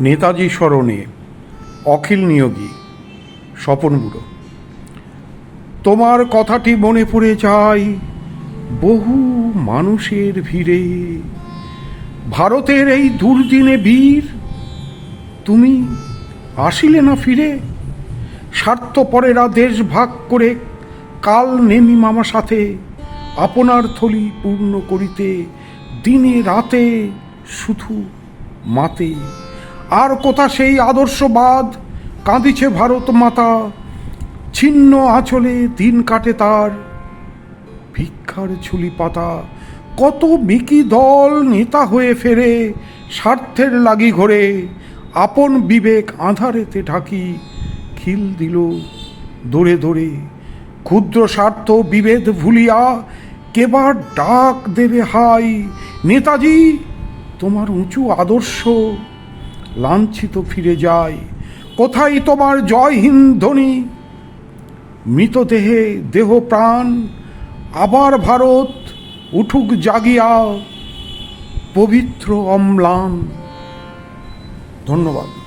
নেতাজি স্মরণে অখিল নিয়োগী স্বপন বুড়ো। তোমার কথাটি মনে পড়ে যায় বহু মানুষের ভিড়ে, ভারতের এই দুর্দিনে বীর তুমি আসিলে না ফিরে। স্বার্থপরেরা দেশ ভাগ করে কাল নেমি মামা সাথে, আপনার থলি পূর্ণ করিতে দিনে রাতে শুধু মাতে। আর কোথা সেই আদর্শবাদ, কাঁদিছে ভারত মাতা, ছিন্ন আঁচলে দিন কাটে তার ভিক্ষার ঝুলি পাতা। কত বিকি দল নেতা হয়ে ফেরে, স্বার্থের লাগি ঘরে আপন বিবেক আঁধারেতে ঢাকি খিল দিল দৌড়ে দৌড়ে। ক্ষুদ্র স্বার্থ বিভেদ ভুলিয়া কেবার ডাক দেবে হাই। নেতাজি তোমার উঁচু আদর্শ লাঞ্ছিত ফিরে যায়। কোথায় তোমার জয় হিন্দ ধ্বনি, মৃতদেহে দেহ প্রাণ। আবার ভারত উঠুক জাগিয়া পবিত্র অম্লান। ধন্যবাদ।